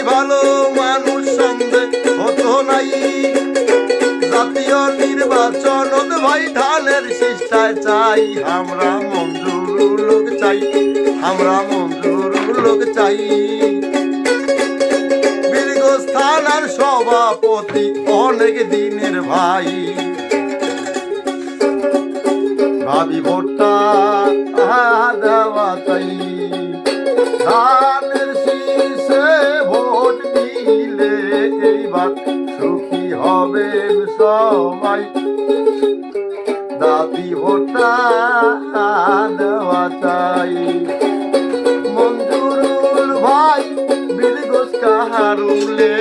ভালো মানুষ সন্দেহ হতো নাই। জাতীয় নির্বাচন ভাই ধানের শীষটায় চাই, আমরা মঞ্জুর লোক চাই, আমরা মঞ্জুর লোক চাই। বীরগঞ্জ থানার সভাপতি অনেক দিনের ভাই, ভাবি ভোটটা দেওয়া চাই। ধানের শীষে ভোট দিলে এইবার সুখী হবেন সবাই। দাদি ভোটটা দেওয়া চাই। মঞ্জুরুল ভাই বীরগঞ্জ কাহারুলে